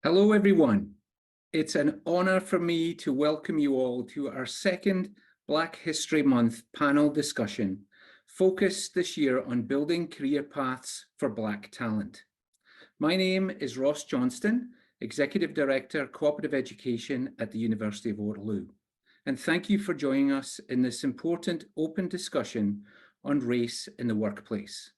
Hello, everyone. It's an honor for me to welcome you all to our second Black History Month panel discussion, focused this year on building career paths for Black talent. My name is Ross Johnston, Executive Director, Co-operative Education at the University of Waterloo. And thank you for joining us in this important open discussion on race in the workplace.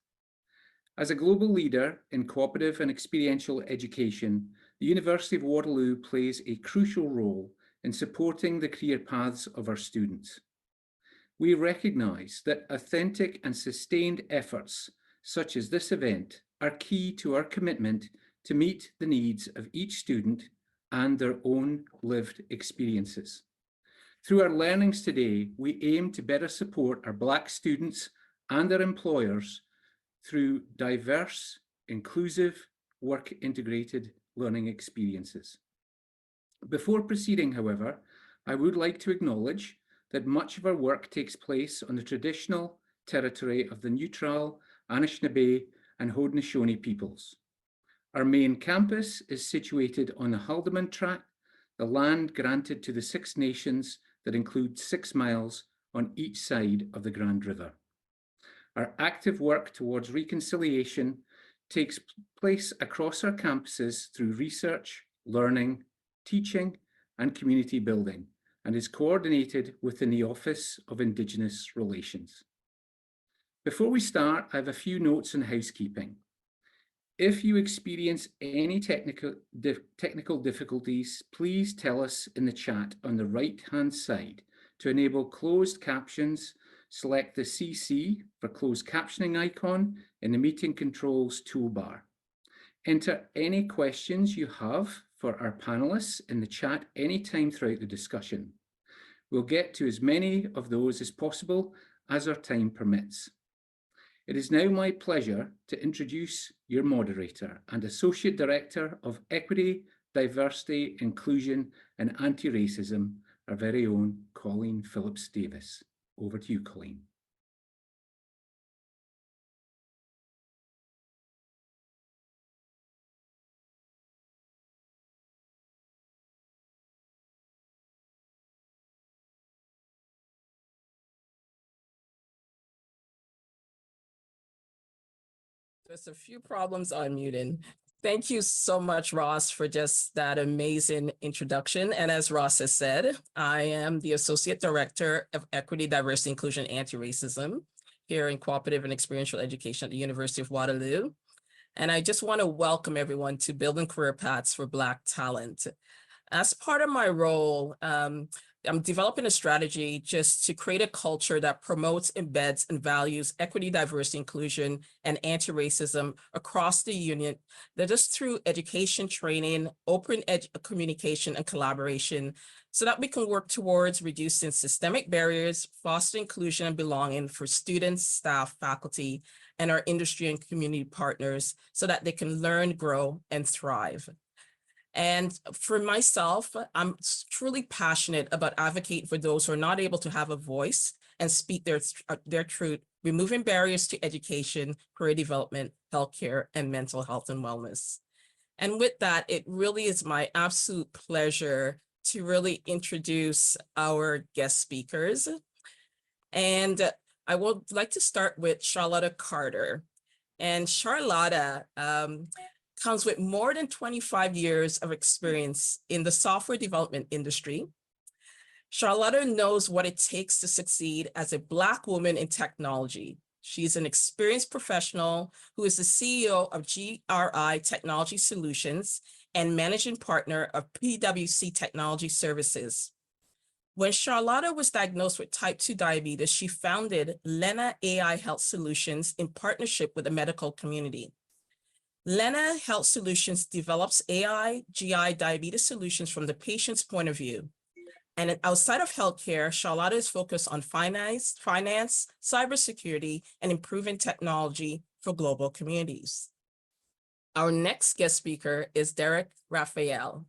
As a global leader in cooperative and experiential education, the University of Waterloo plays a crucial role in supporting the career paths of our students. We recognise that authentic and sustained efforts, such as this event, are key to our commitment to meet the needs of each student and their own lived experiences. Through our learnings today, we aim to better support our Black students and their employers through diverse, inclusive, work-integrated learning experiences. Before proceeding, however, I would like to acknowledge that much of our work takes place on the traditional territory of the Neutral, Anishinaabe, and Haudenosaunee peoples. Our main campus is situated on the Haldimand Tract, the land granted to the Six Nations that includes 6 miles on each side of the Grand River. Our active work towards reconciliation takes place across our campuses through research, learning, teaching, and community building, and is coordinated within the Office of Indigenous Relations. Before we start, I have a few notes on housekeeping. If you experience any technical difficulties, please tell us in the chat on the right-hand side. To enable closed captions, select the CC for closed captioning icon in the meeting controls toolbar. Enter any questions you have for our panelists in the chat anytime throughout the discussion. We'll get to as many of those as possible as our time permits. It is now my pleasure to introduce your moderator and Associate Director of Equity, Diversity, Inclusion and Anti-Racism, our very own Colleen Phillips-Davis. Over to you, Colleen. Just a few problems unmuting. Thank you so much, Ross, for just that amazing introduction. And as Ross has said, I am the Associate Director of Equity, Diversity, Inclusion, and Anti-Racism here in Cooperative and Experiential Education at the University of Waterloo. And I just want to welcome everyone to Building Career Paths for Black Talent. As part of my role, I'm developing a strategy just to create a culture that promotes, embeds, and values equity, diversity, inclusion, and anti-racism across the union. That is through education, training, open communication, and collaboration, so that we can work towards reducing systemic barriers, foster inclusion and belonging for students, staff, faculty, and our industry and community partners, so that they can learn, grow, and thrive. And for myself, I'm truly passionate about advocating for those who are not able to have a voice and speak their truth, removing barriers to education, career development, healthcare, and mental health and wellness. And with that, it really is my absolute pleasure to really introduce our guest speakers. And I would like to start with Charlotta Carter. And Charlotta comes with more than 25 years of experience in the software development industry. Charlotta knows what it takes to succeed as a Black woman in technology. She's an experienced professional who is the CEO of GRI Technology Solutions and managing partner of PwC Technology Services. When Charlotta was diagnosed with type 2 diabetes, she founded Lena AI Health Solutions in partnership with the medical community. Lena Health Solutions develops AI, GI diabetes solutions from the patient's point of view. And outside of healthcare, Charlotta is focused on finance, cybersecurity, and improving technology for global communities. Our next guest speaker is Derek Raphael.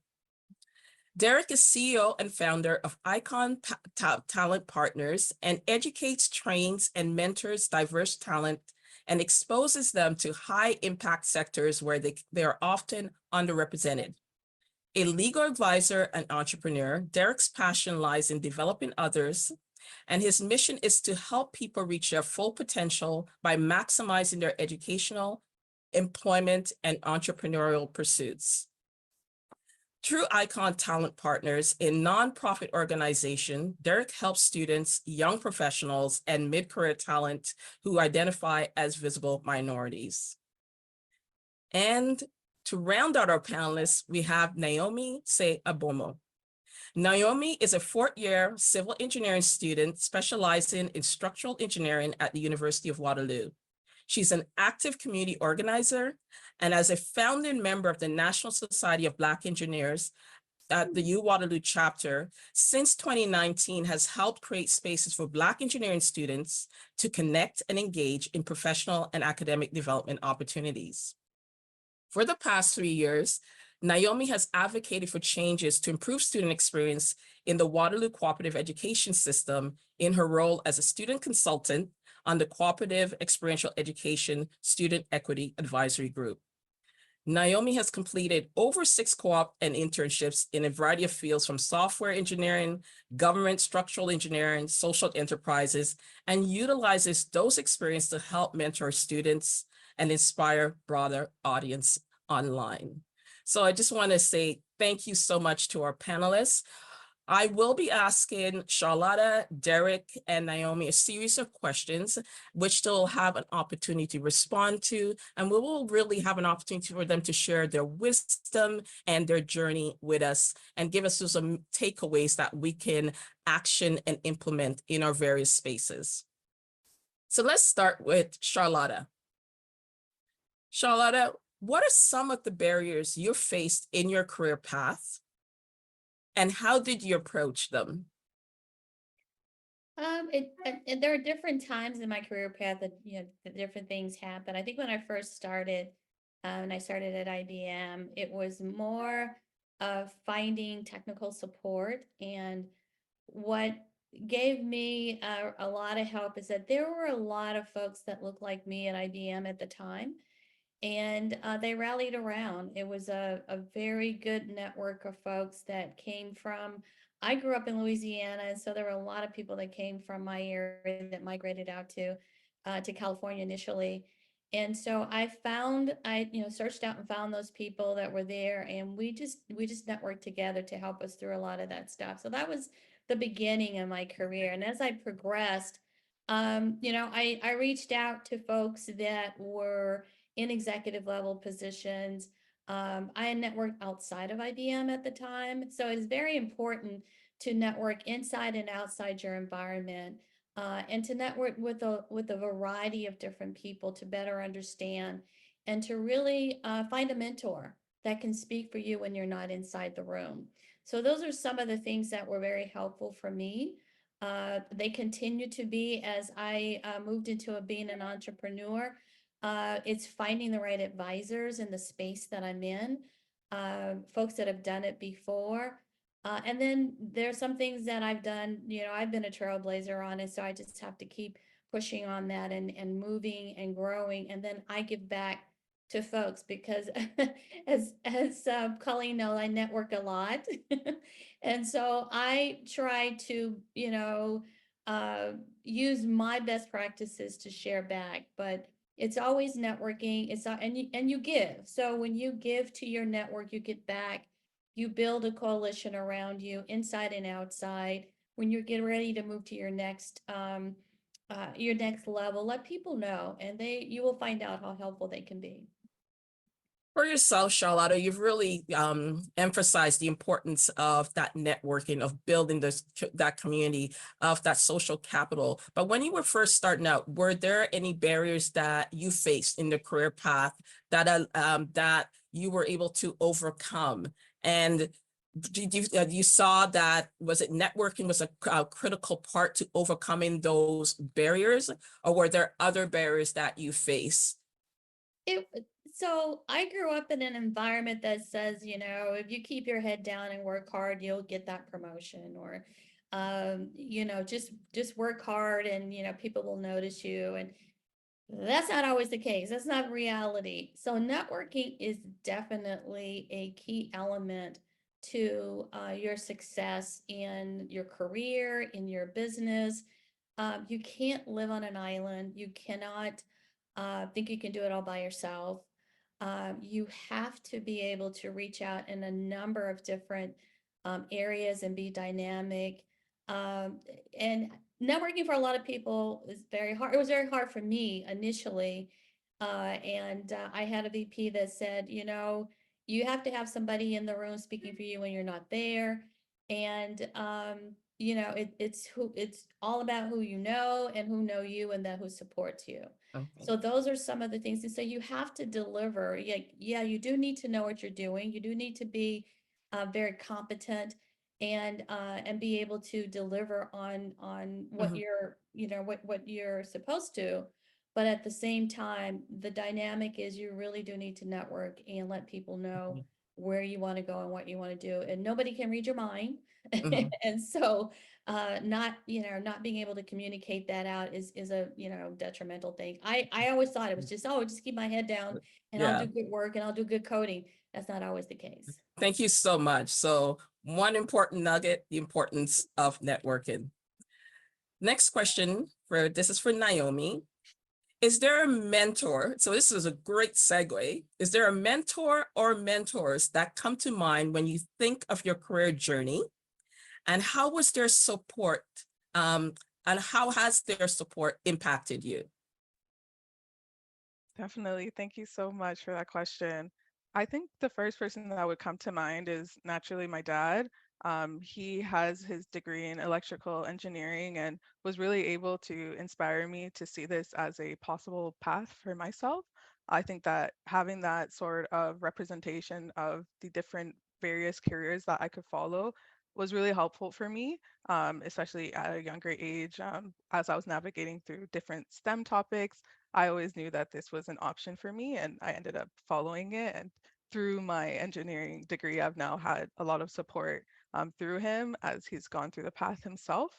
Derek is CEO and founder of Icon Talent Partners and educates, trains, and mentors diverse talent and exposes them to high impact sectors where they are often underrepresented. A legal advisor and entrepreneur, Derek's passion lies in developing others, and his mission is to help people reach their full potential by maximizing their educational, employment, and entrepreneurial pursuits. Through Icon Talent Partners, a nonprofit organization, Derek helps students, young professionals, and mid-career talent who identify as visible minorities. And to round out our panelists, we have Naomi Se Abomo. Naomi is a fourth-year civil engineering student specializing in structural engineering at the University of Waterloo. She's an active community organizer, and as a founding member of the National Society of Black Engineers at the U Waterloo chapter, since 2019 has helped create spaces for Black engineering students to connect and engage in professional and academic development opportunities. For the past 3 years, Naomi has advocated for changes to improve student experience in the Waterloo Cooperative Education System in her role as a student consultant on the Cooperative Experiential Education Student Equity Advisory Group. Naomi has completed over 6 co-op and internships in a variety of fields from software engineering, government, structural engineering, social enterprises, and utilizes those experiences to help mentor students and inspire broader audience online. So I just want to say thank you so much to our panelists. I will be asking Charlotta, Derek, and Naomi a series of questions, which they'll have an opportunity to respond to, and we will really have an opportunity for them to share their wisdom and their journey with us and give us some takeaways that we can action and implement in our various spaces. So let's start with Charlotta. Charlotta, what are some of the barriers you faced in your career path, and how did you approach them? There are different times in my career path that that different things happen. I think when I first started, and I started at IBM, it was more of finding technical support. And what gave me a lot of help is that there were a lot of folks that looked like me at IBM at the time, and they rallied around. It was a very good network of folks that came from, I grew up in Louisiana, and so there were a lot of people that came from my area that migrated out to California initially. And so I searched out and found those people that were there, and we just networked together to help us through a lot of that stuff. So that was the beginning of my career. And as I progressed, I reached out to folks that were in executive level positions. I had networked outside of IBM at the time. So it is very important to network inside and outside your environment, and to network with a variety of different people to better understand and to really find a mentor that can speak for you when you're not inside the room. So those are some of the things that were very helpful for me. They continue to be as I moved into being an entrepreneur. It's finding the right advisors in the space that I'm in, folks that have done it before. And then there's some things that I've done, I've been a trailblazer on it, so I just have to keep pushing on that and moving and growing. And then I give back to folks because as Colleen knows, I network a lot. And so I try to, use my best practices to share back, but it's always networking. And you give. So when you give to your network, you get back. You build a coalition around you, inside and outside. When you get ready to move to your next level, let people know, and you will find out how helpful they can be. For yourself, Charlotta, you've really emphasized the importance of that networking, of building that community, of that social capital. But when you were first starting out, were there any barriers that you faced in the career path that you were able to overcome? And you saw that, was it networking was a critical part to overcoming those barriers, or were there other barriers that you face? So I grew up in an environment that says, if you keep your head down and work hard, you'll get that promotion, or, just work hard and, people will notice you. And that's not always the case. That's not reality. So networking is definitely a key element to your success in your career, in your business. You can't live on an island. You cannot think you can do it all by yourself. You have to be able to reach out in a number of different areas and be dynamic. And networking for a lot of people is very hard. It was very hard for me initially. I had a VP that said, you know, you have to have somebody in the room speaking for you when you're not there. And you know, it's all about who you know and who know you and then who supports you. Okay. So those are some of the things. And so you have to deliver. Yeah, you do need to know what you're doing. You do need to be very competent and be able to deliver on what Mhm. you're, you know, what you're supposed to. But at the same time, the dynamic is you really do need to network and let people know Mhm. where you want to go and what you want to do. And nobody can read your mind. Mhm. And so not, you know, not being able to communicate that out is a, you know, detrimental thing. I always thought it was just, oh, just keep my head down and I'll Yeah. do good work and I'll do good coding. That's not always the case. Thank you so much. So one important nugget, the importance of networking. Next question this is for Naomi. Is there a mentor? So this is a great segue. Is there a mentor or mentors that come to mind when you think of your career journey? And how was their support? And how has their support impacted you? Definitely. Thank you so much for that question. I think the first person that would come to mind is naturally my dad. He has his degree in electrical engineering and was really able to inspire me to see this as a possible path for myself. I think that having that sort of representation of the different various careers that I could follow was really helpful for me, especially at a younger age, as I was navigating through different STEM topics. I always knew that this was an option for me and I ended up following it. And through my engineering degree, I've now had a lot of support through him as he's gone through the path himself.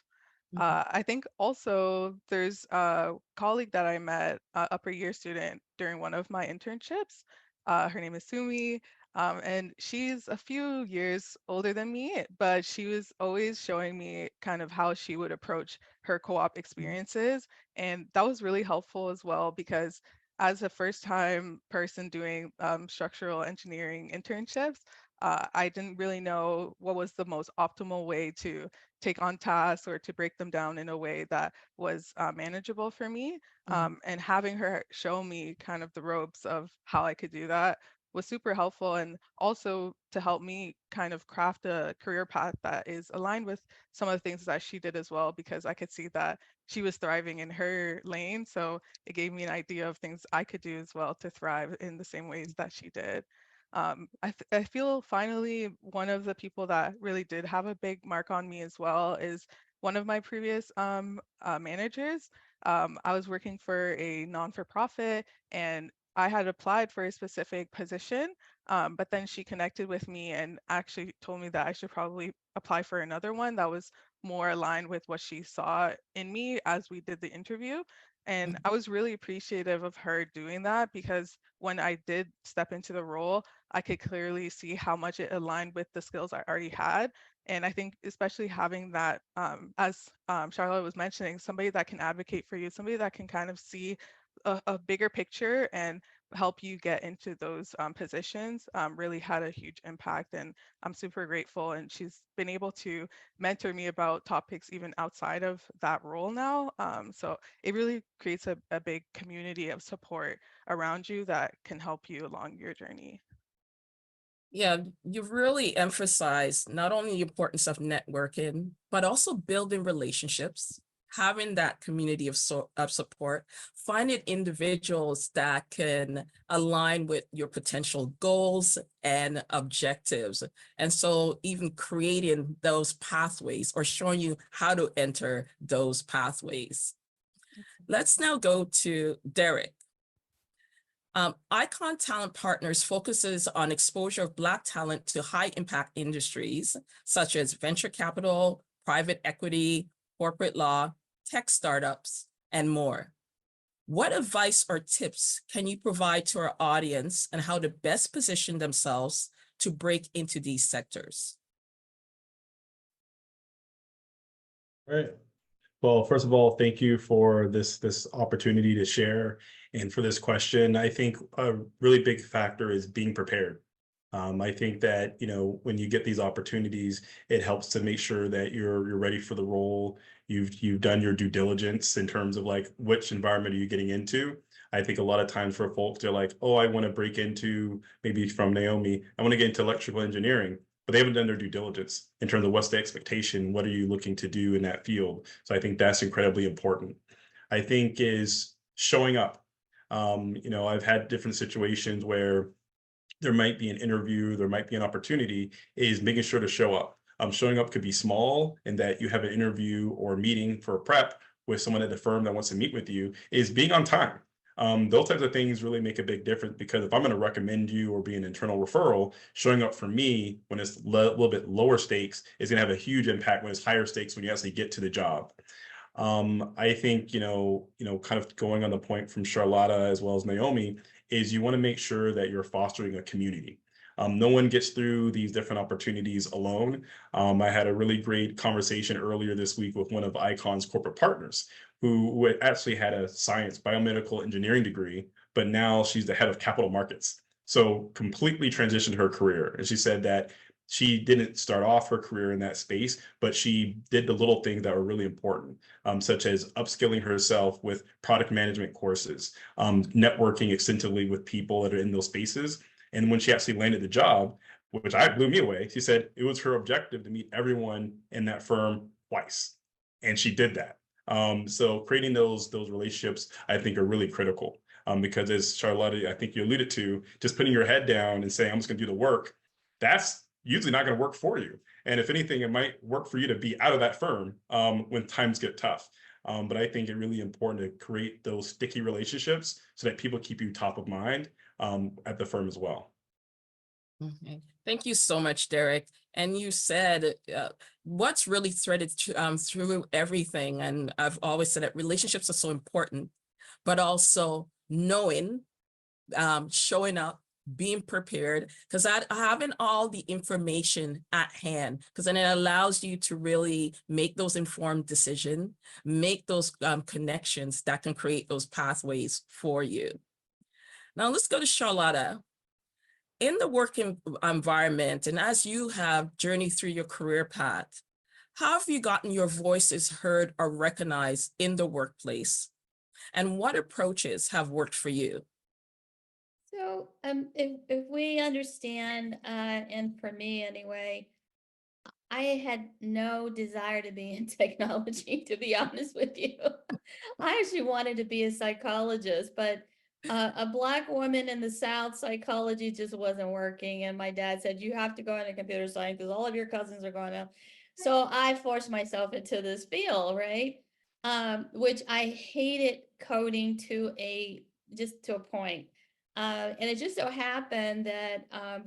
I think also there's a colleague that I met, upper year student during one of my internships. Her name is Sumi, and she's a few years older than me, but she was always showing me kind of how she would approach her co-op experiences. And that was really helpful as well because as a first-time person doing structural engineering internships, I didn't really know what was the most optimal way to take on tasks or to break them down in a way that was manageable for me. And having her show me kind of the ropes of how I could do that was super helpful, and also to help me kind of craft a career path that is aligned with some of the things that she did as well, because I could see that she was thriving in her lane. So it gave me an idea of things I could do as well to thrive in the same ways that she did. I feel finally one of the people that really did have a big mark on me as well is one of my previous managers. I was working for a non-for-profit and I had applied for a specific position, but then she connected with me and actually told me that I should probably apply for another one that was more aligned with what she saw in me as we did the interview. And I was really appreciative of her doing that because when I did step into the role, I could clearly see how much it aligned with the skills I already had. And I think especially having that, as Charlotte was mentioning, somebody that can advocate for you, somebody that can kind of see a bigger picture and help you get into those positions really had a huge impact. And I'm super grateful. And she's been able to mentor me about topics even outside of that role now. So it really creates a big community of support around you that can help you along your journey. Yeah, you've really emphasized not only the importance of networking, but also building relationships, having that community of support, finding individuals that can align with your potential goals and objectives. And so even creating those pathways or showing you how to enter those pathways. Let's now go to Derek. Icon Talent Partners focuses on exposure of Black talent to high impact industries such as venture capital, private equity, corporate law, tech startups, and more. What advice or tips can you provide to our audience on how to best position themselves to break into these sectors? All right. Well, first of all, thank you for this opportunity to share and for this question. I think a really big factor is being prepared. I think that, when you get these opportunities, it helps to make sure that you're ready for the role. You've done your due diligence in terms of like which environment are you getting into. I think a lot of times for folks, they're like, oh, I want to break into, maybe from Naomi, I want to get into electrical engineering, but they haven't done their due diligence in terms of what's the expectation, what are you looking to do in that field. So I think that's incredibly important. I think is showing up. I've had different situations where there might be an interview, there might be an opportunity, is making sure to show up. Showing up could be small in that you have an interview or meeting for a prep with someone at the firm that wants to meet with you, is being on time. Those types of things really make a big difference, because if I'm going to recommend you or be an internal referral, showing up for me when it's a little bit lower stakes is going to have a huge impact when it's higher stakes when you actually get to the job. I think, kind of going on the point from Charlotta as well as Naomi, is you want to make sure that you're fostering a community. No one gets through these different opportunities alone. I had a really great conversation earlier this week with one of ICON's corporate partners who actually had a science biomedical engineering degree, but now she's the head of capital markets. So completely transitioned her career. And she said that she didn't start off her career in that space, but she did the little things that were really important, such as upskilling herself with product management courses, networking extensively with people that are in those spaces. And when she actually landed the job, which blew me away, she said it was her objective to meet everyone in that firm twice. And she did that. So creating those relationships, I think, are really critical, because as Charlotte, I think you alluded to, just putting your head down and saying, I'm just going to do the work, that's usually not going to work for you. And if anything, it might work for you to be out of that firm when times get tough. But I think it's really important to create those sticky relationships so that people keep you top of mind at the firm as well. Okay. Thank you so much, Derek. And you said what's really threaded through everything, and I've always said that relationships are so important, but also knowing, showing up, being prepared, because having all the information at hand, because then it allows you to really make those informed decisions, make those connections that can create those pathways for you. Now let's go to Charlotta. In the working environment, and as you have journeyed through your career path, how have you gotten your voices heard or recognized in the workplace? And what approaches have worked for you? So if we understand, and for me anyway, I had no desire to be in technology, to be honest with you. I actually wanted to be a psychologist, but a Black woman in the South, psychology just wasn't working. And my dad said, you have to go into computer science because all of your cousins are going out. So I forced myself into this field, right? Which I hated coding just to a point. And it just so happened that a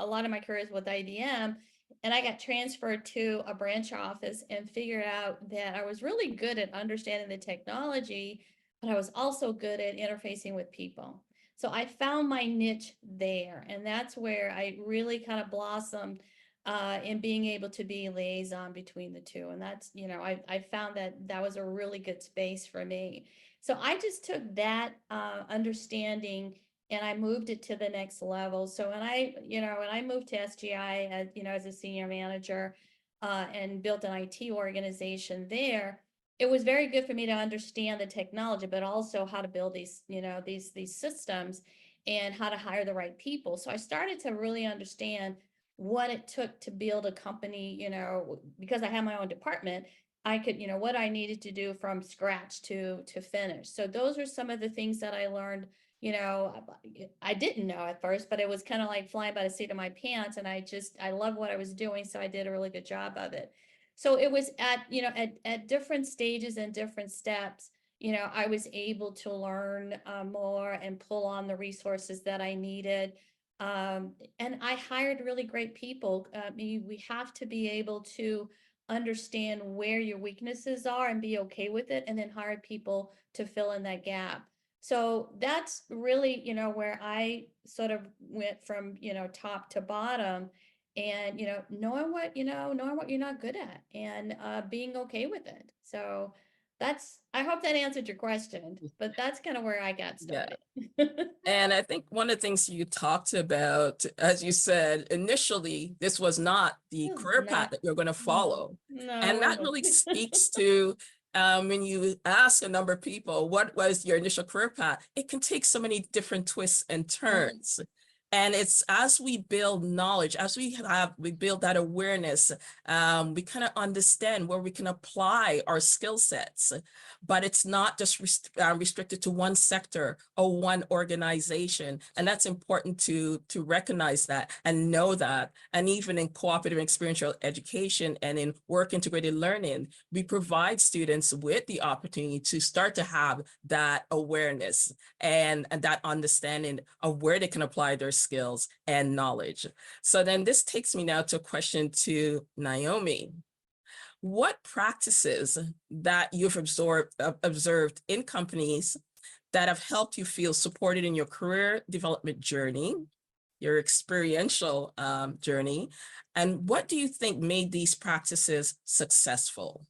lot of my career is with IBM, and I got transferred to a branch office and figured out that I was really good at understanding the technology, but I was also good at interfacing with people. So I found my niche there, and that's where I really kind of blossomed in being able to be a liaison between the two. And that's, I found that was a really good space for me. So I just took that understanding and I moved it to the next level. So when I moved to SGI as a senior manager and built an IT organization there, it was very good for me to understand the technology, but also how to build these systems and how to hire the right people. So I started to really understand what it took to build a company, because I had my own department. I could, what I needed to do from scratch to finish. So those are some of the things that I learned. I didn't know at first, but it was kind of like flying by the seat of my pants. And I love what I was doing. So I did a really good job of it. So it was at different stages and different steps, I was able to learn more and pull on the resources that I needed. And I hired really great people. We have to be able to understand where your weaknesses are and be okay with it, and then hire people to fill in that gap. So that's really, where I sort of went from, top to bottom and, knowing what you're not good at and being okay with it. So I hope that answered your question, but that's kind of where I got Yeah. started. And I think one of the things you talked about, as you said, initially, this was not the This is career path not- that you're going to follow. And that No. really speaks to when you ask a number of people, what was your initial career path? It can take so many different twists and turns. And it's as we build knowledge, as we build that awareness, we kind of understand where we can apply our skill sets. But it's not just restricted to one sector or one organization. And that's important to recognize that and know that. And even in cooperative and experiential education and in work integrated learning, we provide students with the opportunity to start to have that awareness and that understanding of where they can apply their skills and knowledge. So then this takes me now to a question to Naomi. What practices that you've observed in companies that have helped you feel supported in your career development journey, your experiential journey, and what do you think made these practices successful?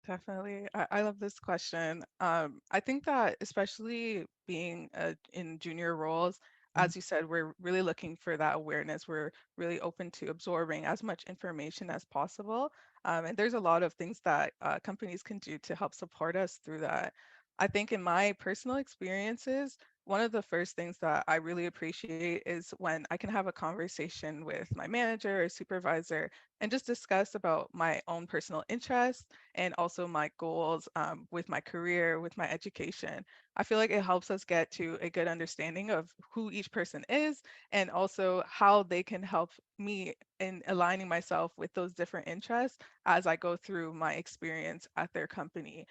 Definitely. I love this question. I think that especially being in junior roles, as you said, we're really looking for that awareness. We're really open to absorbing as much information as possible. And there's a lot of things that companies can do to help support us through that. I think in my personal experiences, one of the first things that I really appreciate is when I can have a conversation with my manager or supervisor and just discuss about my own personal interests and also my goals with my career, with my education. I feel like it helps us get to a good understanding of who each person is and also how they can help me in aligning myself with those different interests as I go through my experience at their company.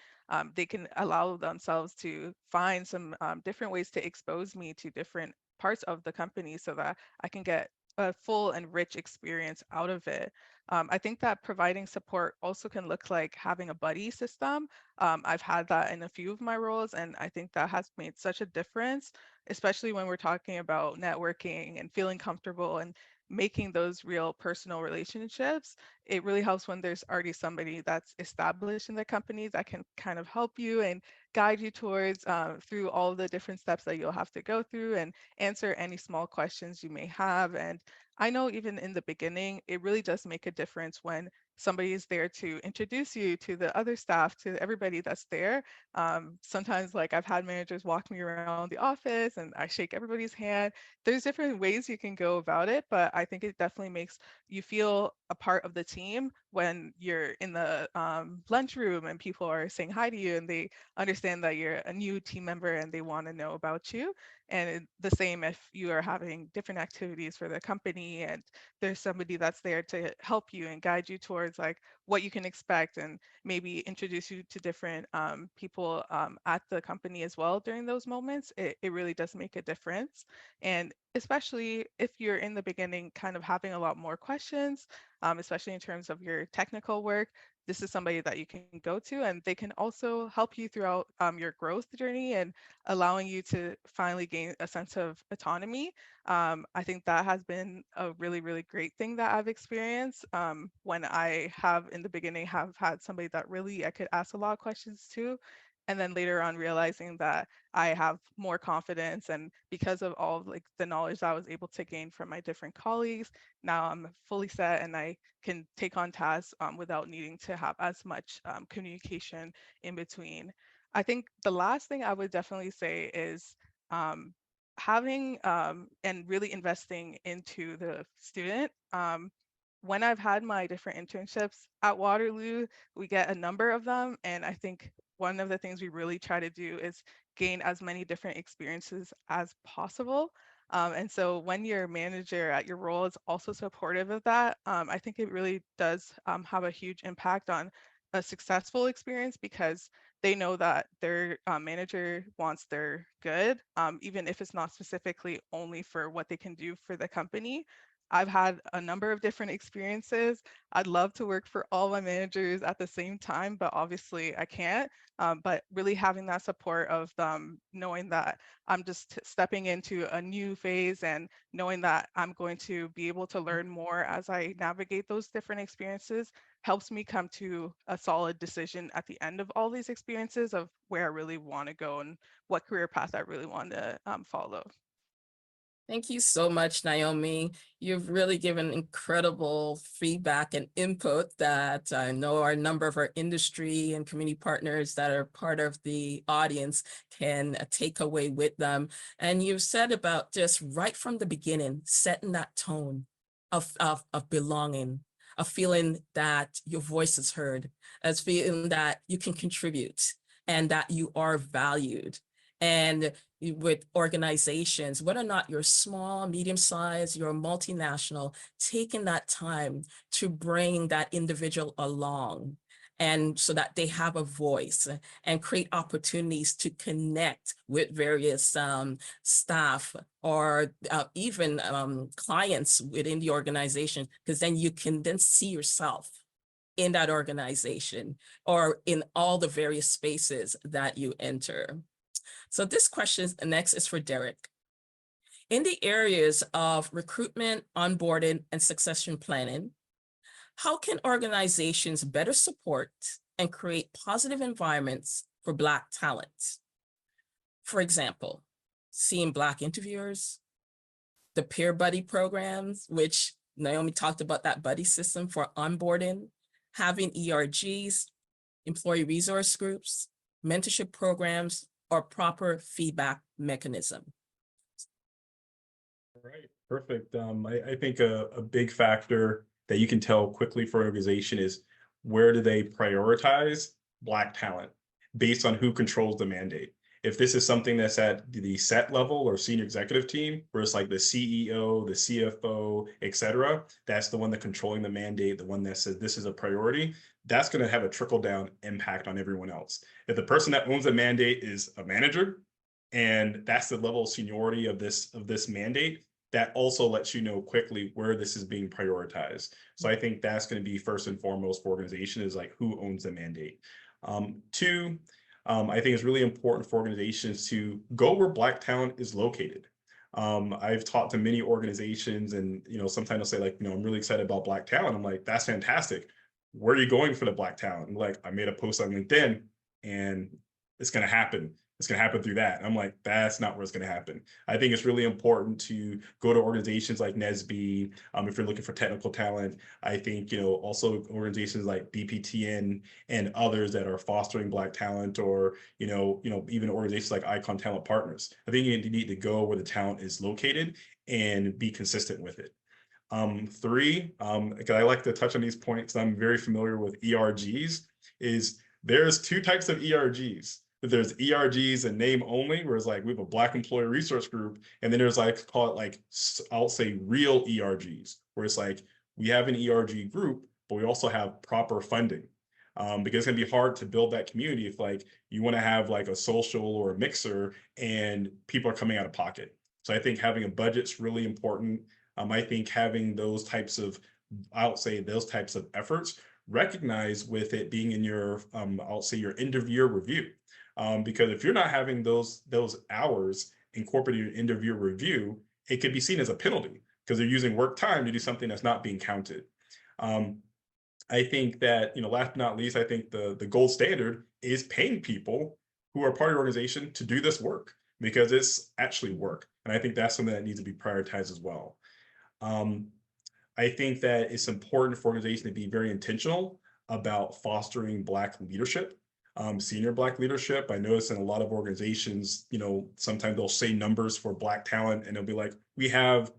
They can allow themselves to find some different ways to expose me to different parts of the company so that I can get a full and rich experience out of it. I think that providing support also can look like having a buddy system. I've had that in a few of my roles, and I think that has made such a difference, especially when we're talking about networking and feeling comfortable and making those real personal relationships. It really helps when there's already somebody that's established in the company that can kind of help you and guide you towards through all the different steps that you'll have to go through and answer any small questions you may have. And I know even in the beginning, it really does make a difference when somebody is there to introduce you to the other staff, to everybody that's there. Sometimes, like I've had managers walk me around the office and I shake everybody's hand. There's different ways you can go about it, but I think it definitely makes you feel a part of the team when you're in the lunchroom and people are saying hi to you and they understand that you're a new team member and they want to know about you. And the same if you are having different activities for the company and there's somebody that's there to help you and guide you towards like what you can expect and maybe introduce you to different people at the company as well during those moments, it really does make a difference. And especially if you're in the beginning kind of having a lot more questions, especially in terms of your technical work, this is somebody that you can go to and they can also help you throughout your growth journey and allowing you to finally gain a sense of autonomy. I think that has been a really, really great thing that I've experienced when I have in the beginning have had somebody that really I could ask a lot of questions to. And then later on realizing that I have more confidence and because of all like the knowledge that I was able to gain from my different colleagues, now I'm fully set and I can take on tasks without needing to have as much communication in between. I think the last thing I would definitely say is having and really investing into the student. When I've had my different internships at Waterloo, we get a number of them. And I think one of the things we really try to do is gain as many different experiences as possible. And so when your manager at your role is also supportive of that, I think it really does have a huge impact on a successful experience because they know that their manager wants their good, even if it's not specifically only for what they can do for the company. I've had a number of different experiences. I'd love to work for all my managers at the same time, but obviously I can't. But really having that support of knowing that I'm just stepping into a new phase and knowing that I'm going to be able to learn more as I navigate those different experiences helps me come to a solid decision at the end of all these experiences of where I really want to go and what career path I really want to follow. Thank you so much, Naomi. You've really given incredible feedback and input that I know a number of our industry and community partners that are part of the audience can take away with them. And you've said about just right from the beginning, setting that tone of belonging, of feeling that your voice is heard, as feeling that you can contribute and that you are valued. And with organizations, whether or not you're small, medium-sized, you're multinational, taking that time to bring that individual along and so that they have a voice and create opportunities to connect with various staff or even clients within the organization, because then you can then see yourself in that organization or in all the various spaces that you enter. So this question next is for Derek. In the areas of recruitment, onboarding, and succession planning, how can organizations better support and create positive environments for Black talent? For example, seeing Black interviewers, the peer buddy programs, which Naomi talked about, that buddy system for onboarding, having ERGs, employee resource groups, mentorship programs, or proper feedback mechanism. All right, perfect. I think a big factor that you can tell quickly for an organization is where do they prioritize Black talent based on who controls the mandate. If this is something that's at the set level or senior executive team, where it's like the CEO, the CFO, et cetera, that's the one that's controlling the mandate, the one that says this is a priority, that's going to have a trickle down impact on everyone else. If the person that owns the mandate is a manager, and that's the level of seniority of this mandate, that also lets you know quickly where this is being prioritized. So I think that's going to be first and foremost for organization is like who owns the mandate. Two, I think it's really important for organizations to go where Black talent is located. I've talked to many organizations and, sometimes they'll say like, I'm really excited about Black talent. I'm like, that's fantastic. Where are you going for the Black talent? And like, I made a post on LinkedIn and it's going to happen. It's going to happen through that. And I'm like, that's not where it's going to happen. I think it's really important to go to organizations like NSBE. If you're looking for technical talent, I think, also organizations like BPTN and others that are fostering Black talent, or, even organizations like Icon Talent Partners. I think you need to go where the talent is located and be consistent with it. Three, because I like to touch on these points, I'm very familiar with ERGs, is there's two types of ERGs. There's ERGs and name only, where it's like we have a Black employee resource group, and then there's like, call it like, I'll say real ERGs, where it's like we have an ERG group, but we also have proper funding. Because it's gonna be hard to build that community if like you want to have like a social or a mixer and people are coming out of pocket. So I think having a budget's really important. I think having those types of, I'll say those types of efforts, recognize with it being in your, I'll say your end of year review. Because if you're not having those hours incorporated in end of year review, it could be seen as a penalty because they're using work time to do something that's not being counted. I think that, last but not least, I think the gold standard is paying people who are part of your organization to do this work because it's actually work. And I think that's something that needs to be prioritized as well. I think that it's important for organizations to be very intentional about fostering Black leadership, senior Black leadership. I notice in a lot of organizations, sometimes they'll say numbers for Black talent and they'll be like, we have,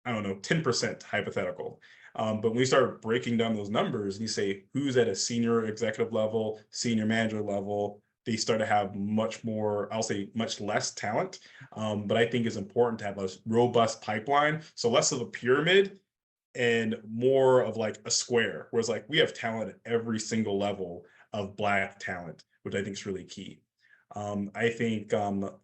10% hypothetical. But when we start breaking down those numbers and you say who's at a senior executive level, senior manager level, they start to have much more, I'll say much less talent. But I think it's important to have a robust pipeline. So less of a pyramid and more of like a square, where it's like we have talent at every single level of Black talent, which I think is really key. I think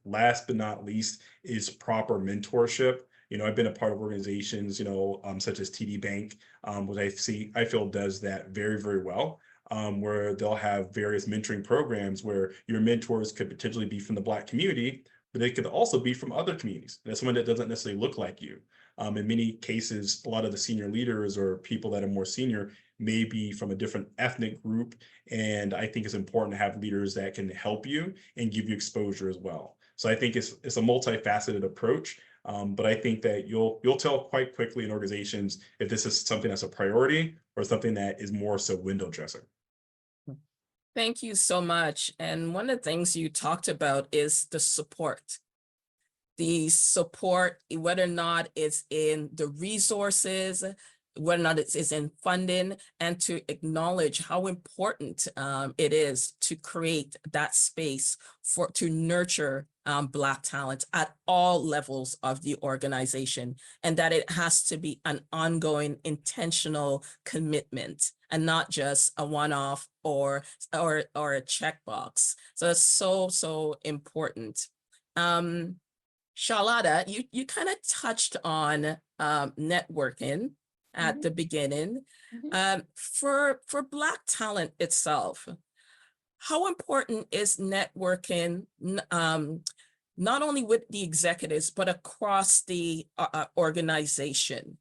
last but not least is proper mentorship. You know, I've been a part of organizations, you know, such as TD Bank, which I feel does that very, very well. Where they'll have various mentoring programs where your mentors could potentially be from the Black community, but they could also be from other communities. That's someone that doesn't necessarily look like you. In many cases, a lot of the senior leaders or people that are more senior may be from a different ethnic group. And I think it's important to have leaders that can help you and give you exposure as well. So I think it's a multifaceted approach. But I think that you'll tell quite quickly in organizations if this is something that's a priority or something that is more so window dressing. Thank you so much. And one of the things you talked about is the support. The support, whether or not it's in the resources, whether or not it's in funding, and to acknowledge how important it is to create that space to nurture Black talent at all levels of the organization, and that it has to be an ongoing intentional commitment and not just a one-off or a checkbox. So that's so important. Charlotta, you kind of touched on networking at the beginning. For Black talent itself, how important is networking, not only with the executives, but across the organization,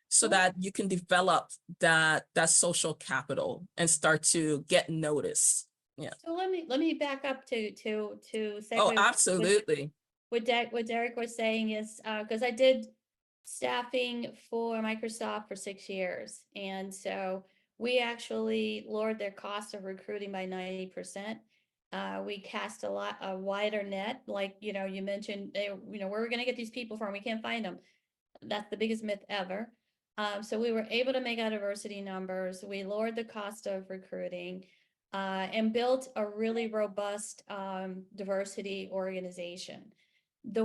so that you can develop that social capital and start to get noticed? Yeah. So let me back up to segue. Oh, absolutely. What Derek was saying is, because I did staffing for Microsoft for 6 years. And so we actually lowered their cost of recruiting by 90%. We cast a wider net, like, you know, you mentioned, where we're going to get these people from, we can't find them. That's the biggest myth ever. So we were able to make our diversity numbers. We lowered the cost of recruiting and built a really robust diversity organization. The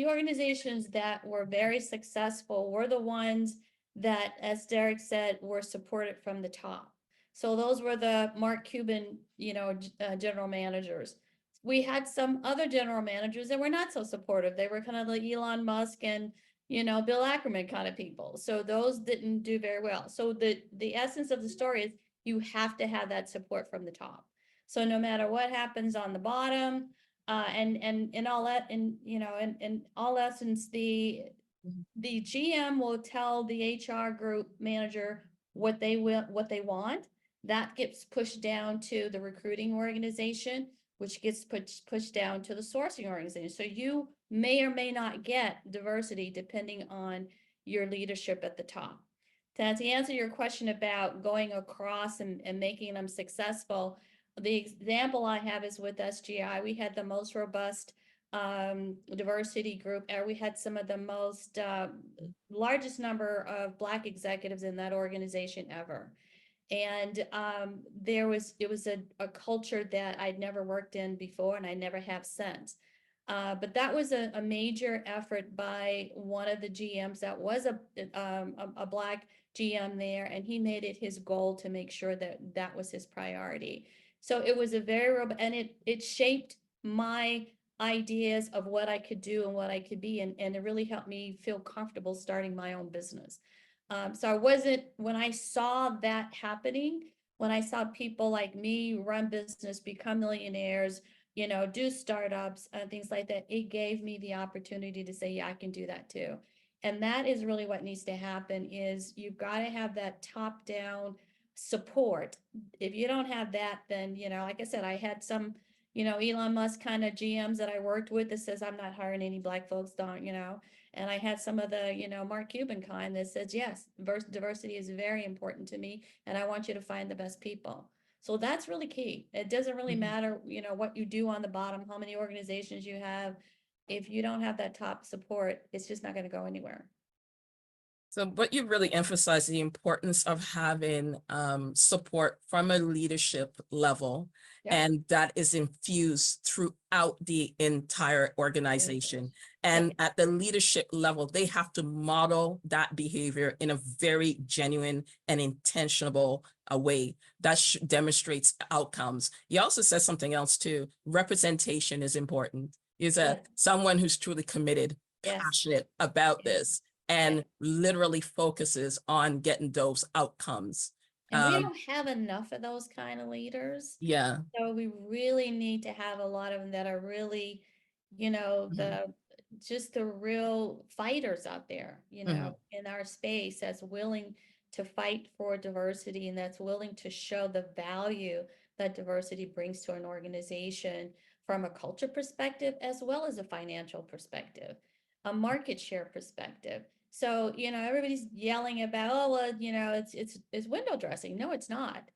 organizations that were very successful were the ones that, as Derek said, were supported from the top. So those were the Mark Cuban, general managers. We had some other general managers that were not so supportive. They were kind of like Elon Musk and, Bill Ackman kind of people. So those didn't do very well. So the essence of the story is you have to have that support from the top. So no matter what happens on the bottom, and in all that, in all essence, the GM will tell the HR group manager what they want. That gets pushed down to the recruiting organization, which gets pushed down to the sourcing organization. So you may or may not get diversity depending on your leadership at the top. To answer your question about going across and making them successful, the example I have is with SGI. We had the most robust diversity group, and we had some of the most largest number of Black executives in that organization ever. And it was a culture that I'd never worked in before, and I never have since. But that was a major effort by one of the GMs that was a Black GM there, and he made it his goal to make sure that was his priority. So it was a very and it shaped my ideas of what I could do and what I could be, and it really helped me feel comfortable starting my own business. So when I saw that happening, when I saw people like me run business, become millionaires, do startups and things like that, it gave me the opportunity to say, yeah, I can do that too. And that is really what needs to happen is you've got to have that top down support. If you don't have that, then, like I said, I had some, Elon Musk kind of GMs that I worked with that says, I'm not hiring any Black folks, and I had some of the, Mark Cuban kind that says, yes, diversity is very important to me, and I want you to find the best people. So that's really key. It doesn't really matter, what you do on the bottom, how many organizations you have. If you don't have that top support, it's just not going to go anywhere. So, but you really emphasize the importance of having support from a leadership level, and that is infused throughout the entire organization. And at the leadership level, they have to model that behavior in a very genuine and intentional way that demonstrates outcomes. You also said something else too. Representation is important. Is someone who's truly committed Yes. passionate about Yeah. this and literally focuses on getting those outcomes. And we don't have enough of those kind of leaders. Yeah. So we really need to have a lot of them that are really, you know, just the real fighters out there, you know, in our space that's willing to fight for diversity and that's willing to show the value that diversity brings to an organization from a culture perspective as well as a financial perspective, a market share perspective. So, you know, everybody's yelling about, oh, well, you know, it's window dressing. No, it's not.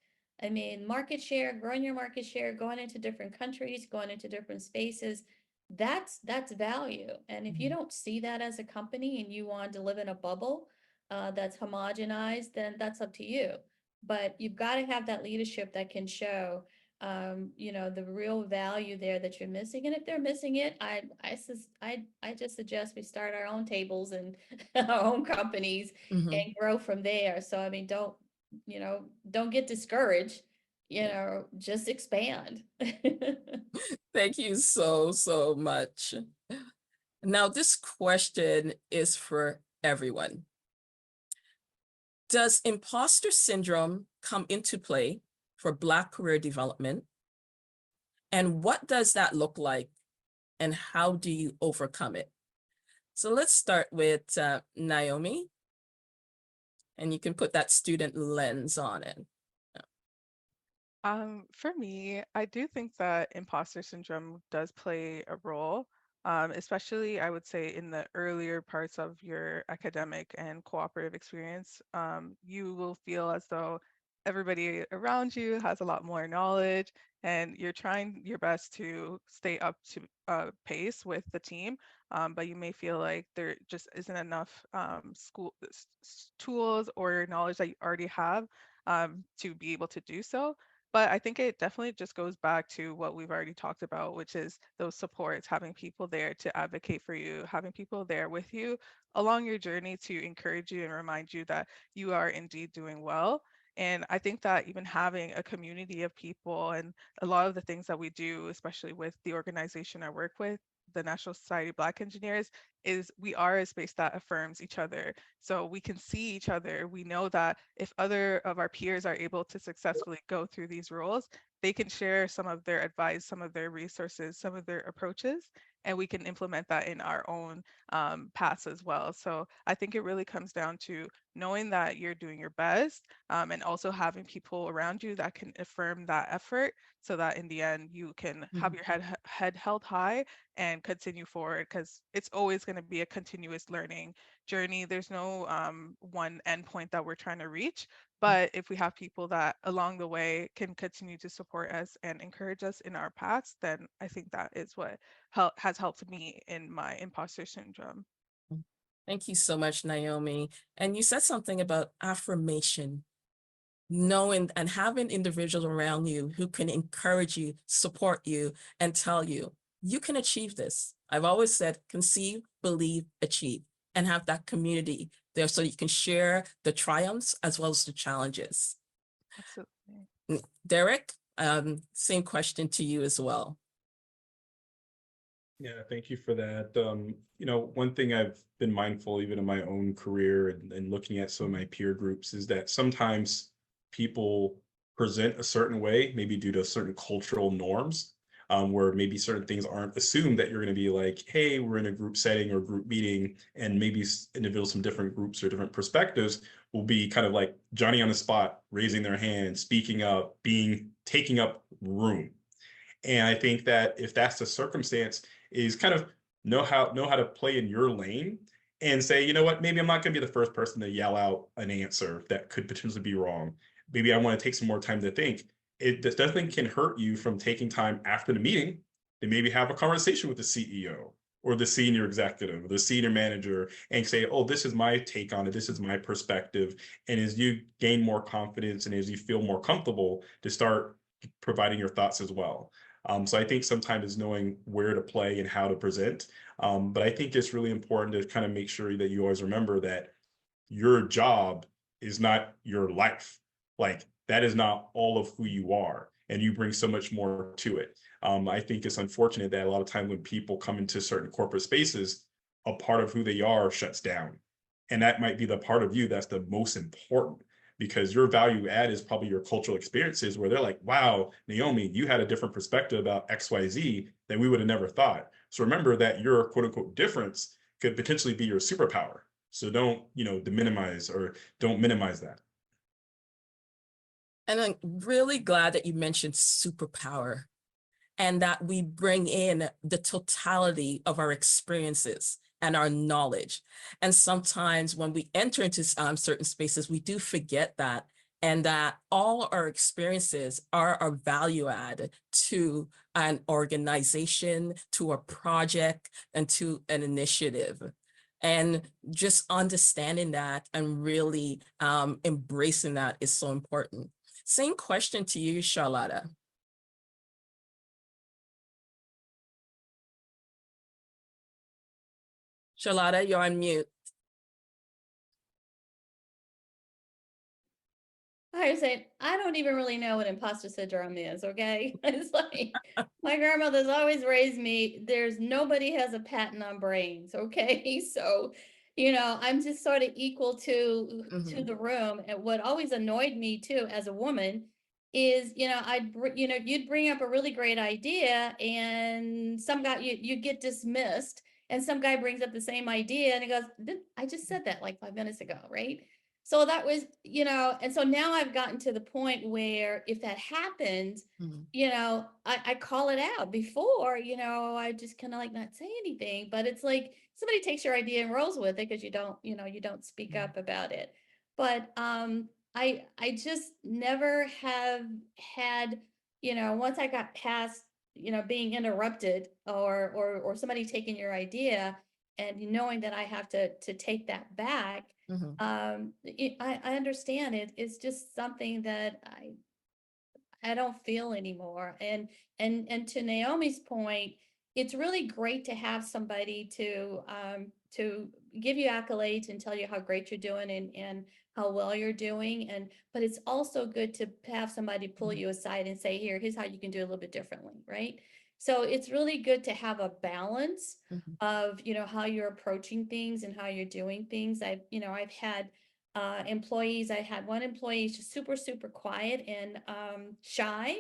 I mean, market share, growing your market share, going into different countries, going into different spaces, that's value. And if you don't see that as a company and you want to live in a bubble that's homogenized, then that's up to you. But you've got to have that leadership that can show you know, the real value there that you're missing. And if they're missing it, I just suggest we start our own tables and our own companies and grow from there. So, I mean, you know, don't get discouraged, you know, just expand. Thank you so, so much. Now, this question is for everyone. Does imposter syndrome come into play for Black career development? And what does that look like? And how do you overcome it? So let's start with Naomi. And you can put that student lens on it. For me, I do think that imposter syndrome does play a role, especially I would say in the earlier parts of your academic and cooperative experience. You will feel as though everybody around you has a lot more knowledge and you're trying your best to stay up to pace with the team, but you may feel like there just isn't enough tools or knowledge that you already have to be able to do so. But I think it definitely just goes back to what we've already talked about, which is those supports, having people there to advocate for you, having people there with you along your journey to encourage you and remind you that you are indeed doing well. And I think that even having a community of people and a lot of the things that we do, especially with the organization I work with, the National Society of Black Engineers, is we are a space that affirms each other. So we can see each other. We know that if other of our peers are able to successfully go through these roles, they can share some of their advice, some of their resources, some of their approaches, and we can implement that in our own paths as well. So I think it really comes down to knowing that you're doing your best and also having people around you that can affirm that effort so that in the end you can have your head held high and continue forward, because it's always going to be a continuous learning journey. There's no one endpoint that we're trying to reach. But if we have people that along the way can continue to support us and encourage us in our paths, then I think that is what has helped me in my imposter syndrome. Thank you so much, Naomi. And you said something about affirmation, knowing and having individuals around you who can encourage you, support you, and tell you, you can achieve this. I've always said, conceive, believe, achieve, and have that community there so you can share the triumphs as well as the challenges. Absolutely. Derek, same question to you as well. Yeah, thank you for that. You know, one thing I've been mindful even in my own career and looking at some of my peer groups is that sometimes people present a certain way, maybe due to certain cultural norms, where maybe certain things aren't assumed that you're going to be like, hey, we're in a group setting or group meeting, and maybe individuals from different groups or different perspectives will be kind of like Johnny on the spot, raising their hand, speaking up, taking up room. And I think that if that's the circumstance, is kind of know how to play in your lane and say, you know what, maybe I'm not going to be the first person to yell out an answer that could potentially be wrong. Maybe I want to take some more time to think. It definitely can hurt you from taking time after the meeting to maybe have a conversation with the CEO or the senior executive or the senior manager and say, oh, this is my take on it. This is my perspective. And as you gain more confidence and as you feel more comfortable to start providing your thoughts as well. So I think sometimes it's knowing where to play and how to present. But I think it's really important to kind of make sure that you always remember that your job is not your life. Like that is not all of who you are, and you bring so much more to it. I think it's unfortunate that a lot of time when people come into certain corporate spaces, a part of who they are shuts down. And that might be the part of you that's the most important, because your value add is probably your cultural experiences where they're like, wow, Naomi, you had a different perspective about XYZ that we would have never thought. So remember that your quote unquote difference could potentially be your superpower. So don't, minimize that. And I'm really glad that you mentioned superpower, and that we bring in the totality of our experiences and our knowledge. And sometimes when we enter into certain spaces, we do forget that, and that all our experiences are our value add to an organization, to a project, and to an initiative. And just understanding that and really embracing that is so important. Same question to you, Charlotta. Charlotta, you're on mute. I was saying, I don't even really know what imposter syndrome is, okay? It's like, my grandmother's always raised me, there's nobody has a patent on brains, okay? So, I'm just sort of equal to the room. And what always annoyed me too, as a woman, is, you'd bring up a really great idea and some guy, you get dismissed, and some guy brings up the same idea and he goes, I just said that like 5 minutes ago, right? So that was, and so now I've gotten to the point where if that happens, I call it out. Before, I just kind of like not say anything, but it's like somebody takes your idea and rolls with it because you don't speak up about it. But I just never have had, once I got past, being interrupted or somebody taking your idea and knowing that I have to take that back. I understand it. It's just something that I don't feel anymore. And to Naomi's point, it's really great to have somebody to give you accolades and tell you how great you're doing and how well you're doing. But it's also good to have somebody pull you aside and say, here's how you can do it a little bit differently, right? So it's really good to have a balance of, how you're approaching things and how you're doing things. I've had employees. I had one employee, she's super, super quiet and shy,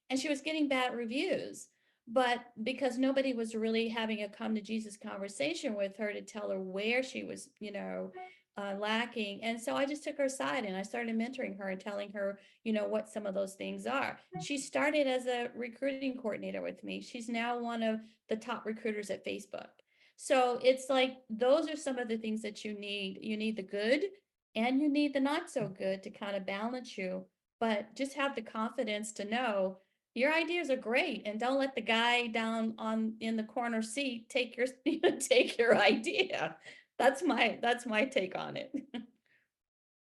and she was getting bad reviews. But because nobody was really having a come to Jesus conversation with her to tell her where she was, lacking. And so I just took her aside and I started mentoring her and telling her, what some of those things are. She started as a recruiting coordinator with me. She's now one of the top recruiters at Facebook. So it's like, those are some of the things that you need. You need the good and you need the not so good to kind of balance you, but just have the confidence to know your ideas are great, and don't let the guy down in the corner seat take your take your idea. That's my take on it.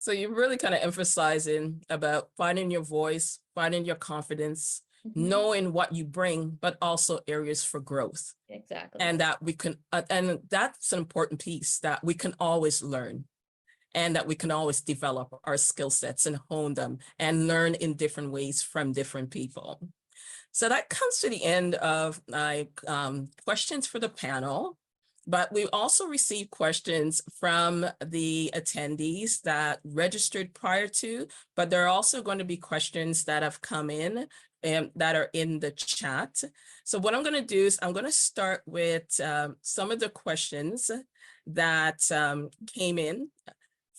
So you're really kind of emphasizing about finding your voice, finding your confidence, knowing what you bring, but also areas for growth. Exactly. And that we can, and that's an important piece, that we can always learn, and that we can always develop our skill sets and hone them and learn in different ways from different people. So that comes to the end of my questions for the panel, but we also received questions from the attendees that registered prior to, but there are also going to be questions that have come in and that are in the chat. So what I'm going to do is I'm going to start with some of the questions that came in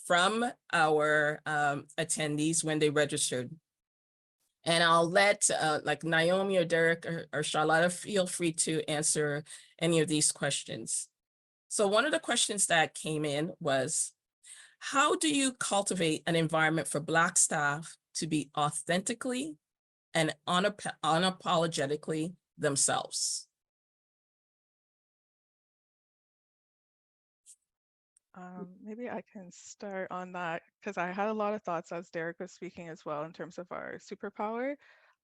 from our attendees when they registered. And I'll let like Naomi or Derek or Charlotta feel free to answer any of these questions. So one of the questions that came in was, how do you cultivate an environment for Black staff to be authentically and unapologetically themselves? Maybe I can start on that because I had a lot of thoughts as Derek was speaking as well in terms of our superpower.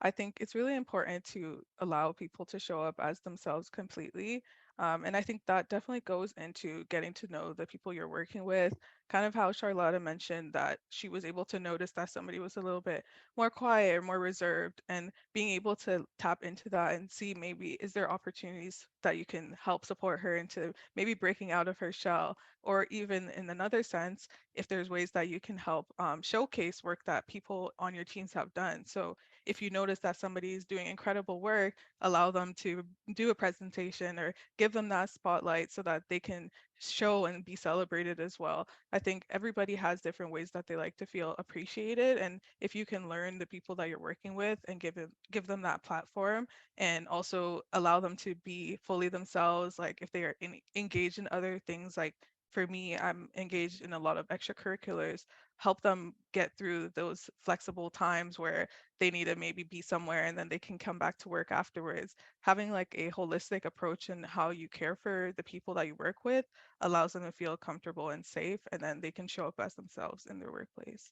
I think it's really important to allow people to show up as themselves completely. And I think that definitely goes into getting to know the people you're working with, kind of how Charlotta mentioned that she was able to notice that somebody was a little bit more quiet or more reserved, and being able to tap into that and see maybe is there opportunities that you can help support her into maybe breaking out of her shell, or even in another sense, if there's ways that you can help showcase work that people on your teams have done. So if you notice that somebody is doing incredible work, allow them to do a presentation or give them that spotlight so that they can show and be celebrated as well. I think everybody has different ways that they like to feel appreciated. And if you can learn the people that you're working with and give them that platform, and also allow them to be fully themselves, like if they are engaged in other things, like for me, I'm engaged in a lot of extracurriculars, help them get through those flexible times where they need to maybe be somewhere and then they can come back to work afterwards. Having like a holistic approach in how you care for the people that you work with allows them to feel comfortable and safe, and then they can show up as themselves in their workplace.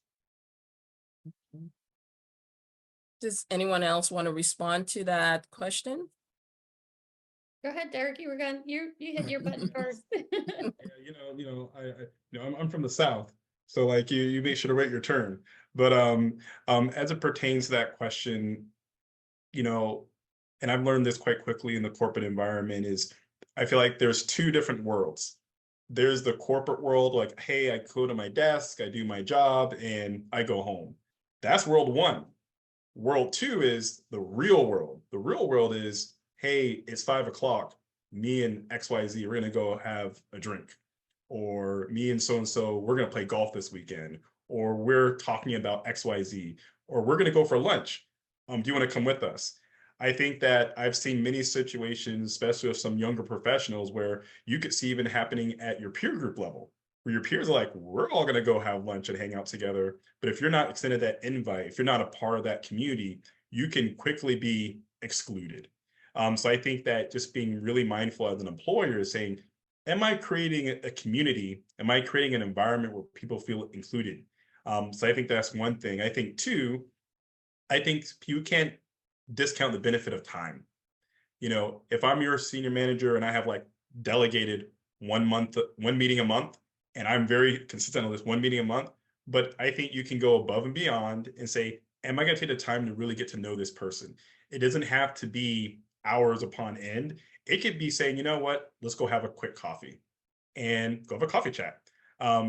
Does anyone else want to respond to that question? Go ahead, Derek, you hit your button first. Yeah, I'm from the South, so like you make sure to wait your turn. But as it pertains to that question, you know, and I've learned this quite quickly in the corporate environment, is I feel like there's two different worlds. There's the corporate world, like, hey, I go to my desk, I do my job, and I go home. That's world one. World two is the real world. The real world is, hey, it's 5 o'clock. Me and XYZ, we're gonna go have a drink. Or me and so, we're gonna play golf this weekend. Or we're talking about XYZ. Or we're gonna go for lunch. Do you wanna come with us? I think that I've seen many situations, especially with some younger professionals, where you could see even happening at your peer group level, where your peers are like, we're all gonna go have lunch and hang out together. But if you're not extended that invite, if you're not a part of that community, you can quickly be excluded. So I think that just being really mindful as an employer is saying, am I creating a community? Am I creating an environment where people feel included? So I think that's one thing. I think two, I think you can't discount the benefit of time. If I'm your senior manager and I have like delegated 1 month, one meeting a month, and I'm very consistent on this one meeting a month, but I think you can go above and beyond and say, am I going to take the time to really get to know this person? It doesn't have to be hours upon end. It could be saying, you know what, let's go have a quick coffee and go have a coffee chat.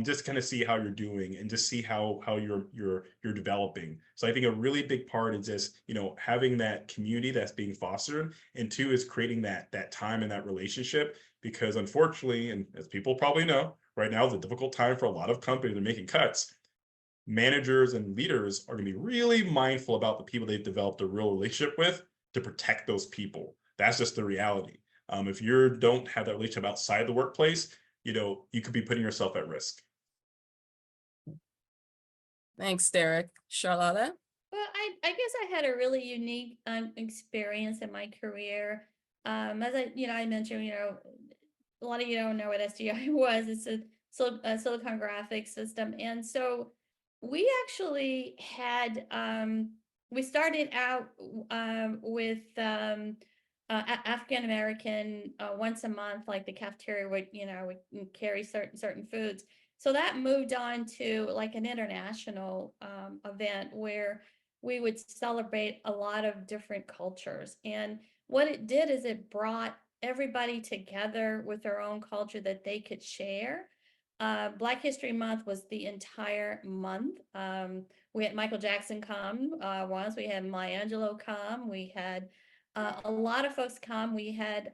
Just kind of see how you're doing and just see how you're developing. So I think a really big part is just having that community that's being fostered, and two is creating that time and that relationship, because unfortunately, and as people probably know, right now is a difficult time for a lot of companies that are making cuts. Managers and leaders are going to be really mindful about the people they've developed a real relationship with to protect those people. That's just the reality. If you don't have that relationship outside the workplace, you could be putting yourself at risk. Thanks, Derek. Charlotta? Well, I guess I had a really unique experience in my career. As I mentioned, a lot of you don't know what SGI was. It's a silicon graphics system, and so we actually had we started out with African American once a month, like the cafeteria would carry certain foods. So that moved on to like an international event where we would celebrate a lot of different cultures. And what it did is it brought everybody together with their own culture that they could share. Black History Month was the entire month. We had Michael Jackson come once, we had Maya Angelou come, we had a lot of folks come, we had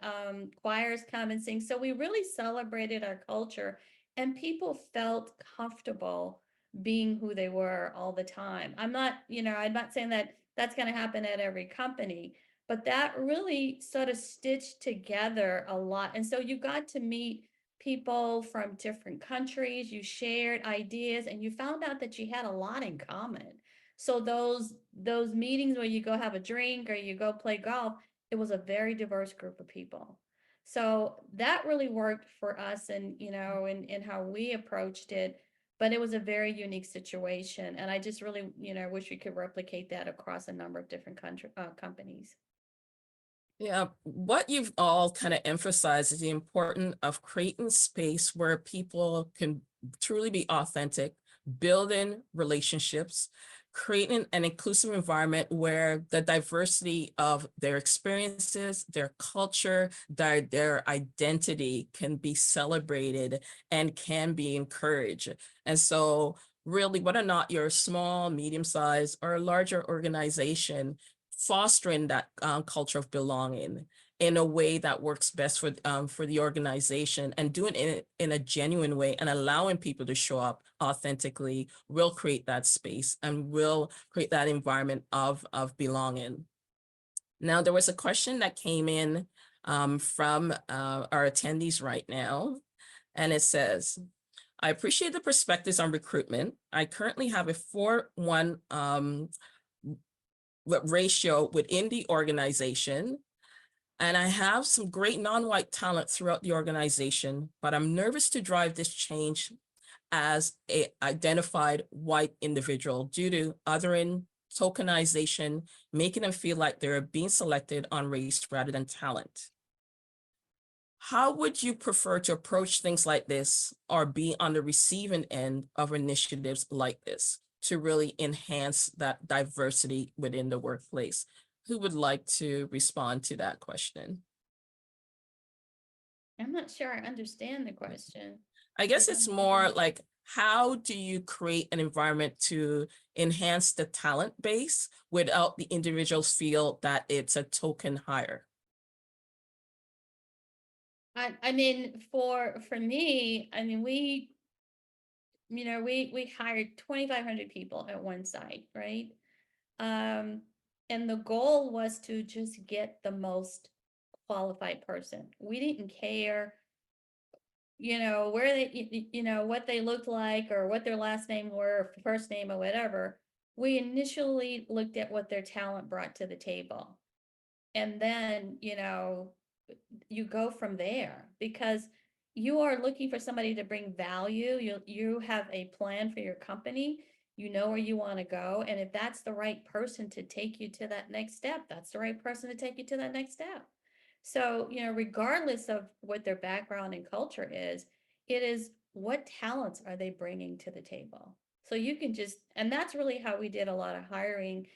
choirs come and sing. So we really celebrated our culture, and people felt comfortable being who they were all the time. I'm not saying that that's going to happen at every company, but that really sort of stitched together a lot. And so you got to meet people from different countries, you shared ideas, and you found out that you had a lot in common. So those meetings where you go have a drink or you go play golf, it was a very diverse group of people. So that really worked for us, and in how we approached it. But it was a very unique situation, and I just really wish we could replicate that across a number of different companies. Yeah, what you've all kind of emphasized is the importance of creating space where people can truly be authentic, building relationships, creating an inclusive environment where the diversity of their experiences, their culture, their identity can be celebrated and can be encouraged. And so really, whether or not you're a small, medium-sized, or a larger organization, fostering that culture of belonging in a way that works best for the organization, and doing it in a genuine way and allowing people to show up authentically will create that space and will create that environment of belonging. Now, there was a question that came in from our attendees right now, and it says, I appreciate the perspectives on recruitment. I currently have a 4:1 ratio within the organization, and I have some great non-white talent throughout the organization, but I'm nervous to drive this change as an identified white individual due to othering, tokenization, making them feel like they're being selected on race rather than talent. How would you prefer to approach things like this, or be on the receiving end of initiatives like this to really enhance that diversity within the workplace? Who would like to respond to that question? I'm not sure I understand the question. I guess Like, it's I'm more wondering- like, how do you create an environment to enhance the talent base without the individuals feel that it's a token hire? I mean, for me, I mean, we hired 2,500 people at one site, right? And the goal was to just get the most qualified person. We didn't care, where they, what they looked like or what their last name were, or first name or whatever. We initially looked at what their talent brought to the table. And then, you go from there, because you are looking for somebody to bring value. You have a plan for your company. You know where you want to go. And if that's the right person to take you to that next step, that's the right person to take you to that next step. So, regardless of what their background and culture is, it is what talents are they bringing to the table. So you can just, and that's really how we did a lot of hiring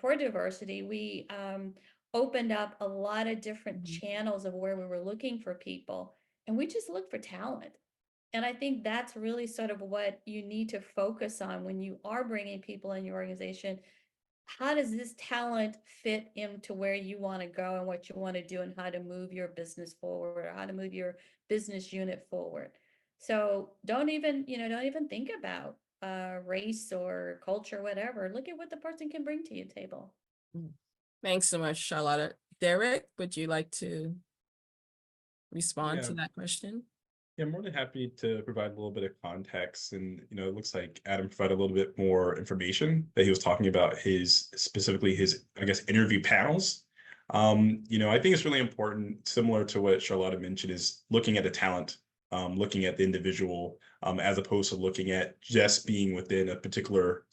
for diversity. We opened up a lot of different channels of where we were looking for people, and we just looked for talent. And I think that's really sort of what you need to focus on when you are bringing people in your organization. How does this talent fit into where you want to go and what you want to do, and how to move your business forward, or how to move your business unit forward? So don't even think about race or culture, whatever. Look at what the person can bring to your table. Thanks so much, Charlotta. Derek, would you like to respond to that question? Yeah, I'm more than happy to provide a little bit of context. And, it looks like Adam provided a little bit more information that he was talking about specifically his, I guess, interview panels. I think it's really important, similar to what Charlotta mentioned, is looking at the talent, looking at the individual, as opposed to looking at just being within a particular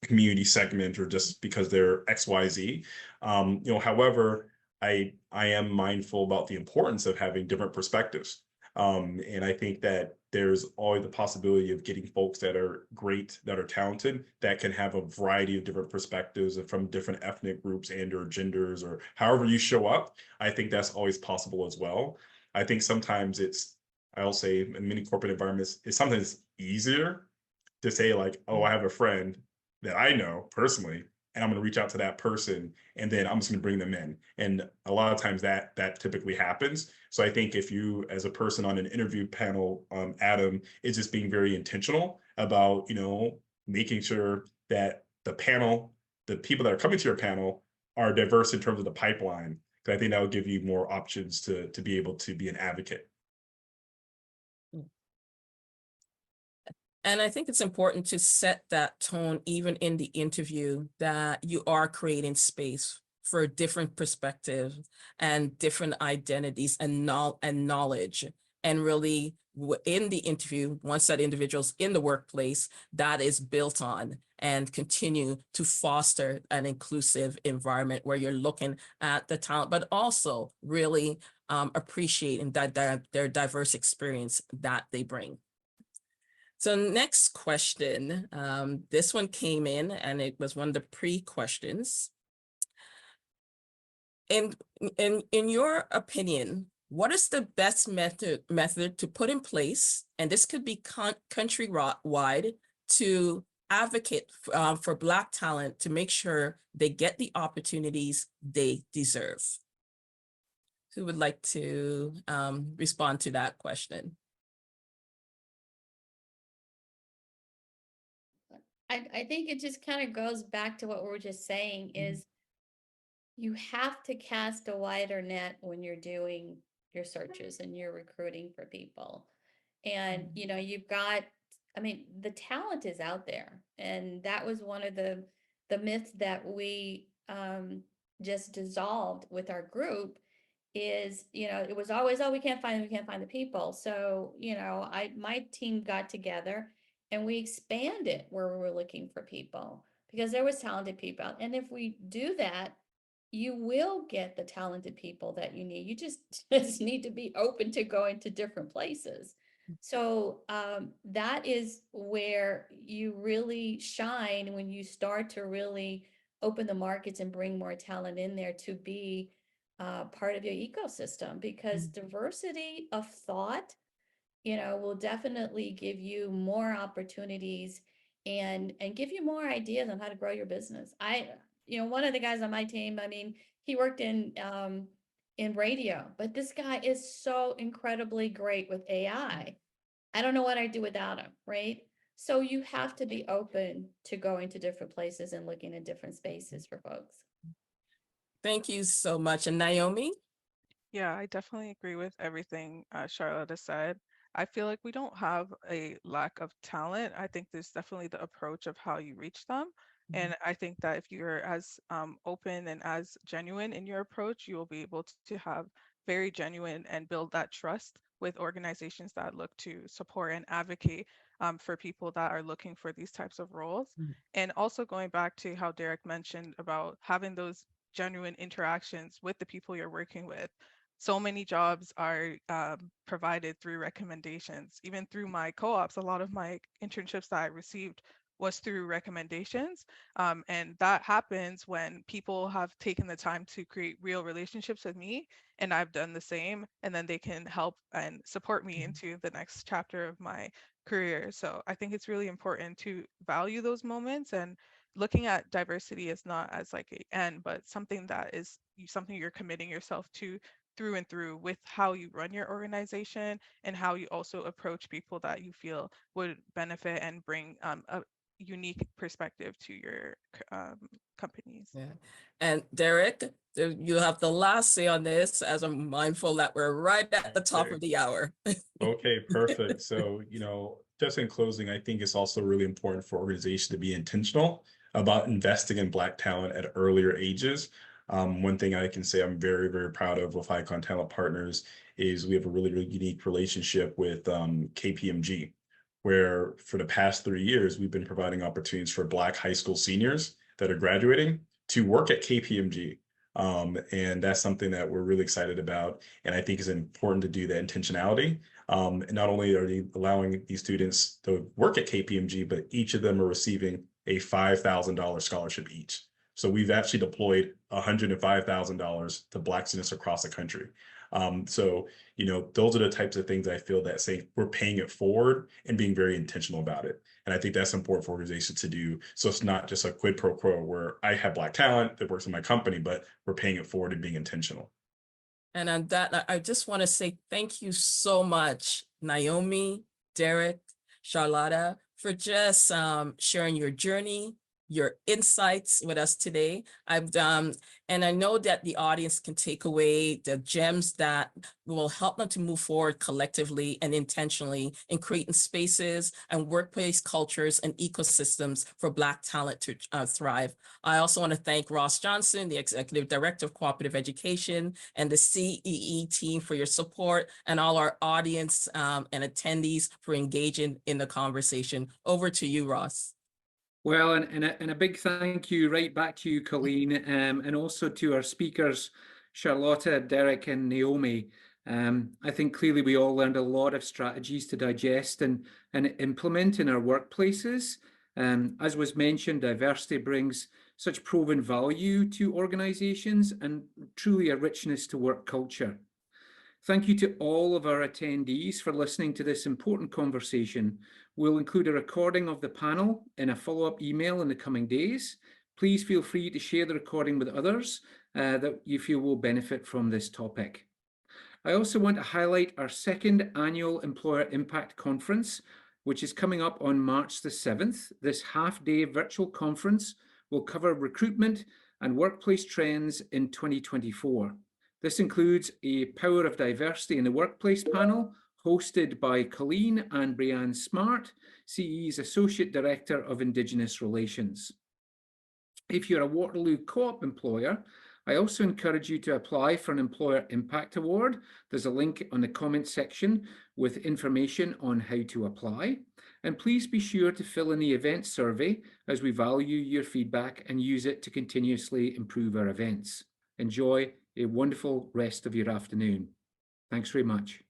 community segment or just because they're XYZ. However, I am mindful about the importance of having different perspectives. And I think that there's always the possibility of getting folks that are great, that are talented, that can have a variety of different perspectives from different ethnic groups and or genders, or however you show up. I think that's always possible as well. I think sometimes I'll say in many corporate environments, it's sometimes easier to say like, oh, I have a friend that I know personally, and I'm going to reach out to that person, and then I'm just going to bring them in. And a lot of times that typically happens. So I think if you, as a person on an interview panel, Adam, is just being very intentional about, making sure that the people that are coming to your panel are diverse in terms of the pipeline. Because I think that will give you more options to be able to be an advocate. And I think it's important to set that tone even in the interview, that you are creating space for different perspectives and different identities and knowledge. And really in the interview, once that individual's in the workplace, that is built on. and continue to foster an inclusive environment where you're looking at the talent, but also really appreciating their diverse experience that they bring. So next question, this one came in and it was one of the pre-questions. In your opinion, what is the best method to put in place, and this could be country-wide, to advocate for Black talent to make sure they get the opportunities they deserve? Who would like to respond to that question? I think it just kind of goes back to what we were just saying is you have to cast a wider net when you're doing your searches and you're recruiting for people. And, you know, you've got, I mean, the talent is out there. And that was one of the myths that we just dissolved with our group is, you know, it was always, oh, we can't find the people. So, you know, my team got together and we expanded where we were looking for people because there was talented people. And if we do that, you will get the talented people that you need. You just need to be open to going to different places. So that is where you really shine when you start to really open the markets and bring more talent in there to be part of your ecosystem, because diversity of thought, you know, will definitely give you more opportunities and give you more ideas on how to grow your business. You know, one of the guys on my team, I mean, he worked in radio, but this guy is so incredibly great with AI. I don't know what I'd do without him, right? So you have to be open to going to different places and looking at different spaces for folks. Thank you so much. And Naomi? Yeah, I definitely agree with everything Charlotte has said. I feel like we don't have a lack of talent. I think there's definitely the approach of how you reach them. And I think that if you're as open and as genuine in your approach, you will be able to have very genuine and build that trust with organizations that look to support and advocate for people that are looking for these types of roles. And also going back to how Derek mentioned about having those genuine interactions with the people you're working with. So many jobs are provided through recommendations. Even through my co-ops, a lot of my internships that I received was through recommendations. And that happens when people have taken the time to create real relationships with me, and I've done the same, and then they can help and support me into the next chapter of my career. So I think it's really important to value those moments, and looking at diversity is not as like an end, but something that is something you're committing yourself to through and through with how you run your organization and how you also approach people that you feel would benefit and bring a unique perspective to your companies. Yeah. And Derek, you have the last say on this, as I'm mindful that we're right at the top of the hour. Okay, perfect. So, you know, just in closing, I think it's also really important for organizations to be intentional about investing in Black talent at earlier ages. One thing I can say I'm very, very proud of with Icon Talent Partners is we have a really, really unique relationship with KPMG, where for the past 3 years, we've been providing opportunities for Black high school seniors that are graduating to work at KPMG. And that's something that we're really excited about. And I think it's important to do that intentionality. And not only are they allowing these students to work at KPMG, but each of them are receiving a $5,000 scholarship each. So we've actually deployed $105,000 to Black students across the country. So, you know, those are the types of things I feel that say we're paying it forward and being very intentional about it. And I think that's important for organizations to do. So it's not just a quid pro quo where I have Black talent that works in my company, but we're paying it forward and being intentional. And on that, I just want to say thank you so much, Naomi, Derek, Charlotta, for just sharing your journey, your insights with us today. And I know that the audience can take away the gems that will help them to move forward collectively and intentionally in creating spaces and workplace cultures and ecosystems for Black talent to thrive. I also want to thank Ross Johnson, the Executive Director of Co-operative Education, and the CEE team for your support, and all our audience and attendees for engaging in the conversation. Over to you, Ross. Well, and a big thank you right back to you, Colleen, and also to our speakers, Charlotta, Derek, and Naomi. I think clearly we all learned a lot of strategies to digest and implement in our workplaces. As was mentioned, diversity brings such proven value to organizations and truly a richness to work culture. Thank you to all of our attendees for listening to this important conversation. We'll include a recording of the panel in a follow-up email in the coming days. Please feel free to share the recording with others that you feel will benefit from this topic. I also want to highlight our second annual Employer Impact Conference, which is coming up on March the 7th. This half-day virtual conference will cover recruitment and workplace trends in 2024. This includes a Power of Diversity in the Workplace panel hosted by Colleen and Brianne Smart, CE's Associate Director of Indigenous Relations. If you're a Waterloo Co-op employer, I also encourage you to apply for an Employer Impact Award. There's a link on the comment section with information on how to apply. And please be sure to fill in the event survey as we value your feedback and use it to continuously improve our events. Enjoy a wonderful rest of your afternoon. Thanks very much.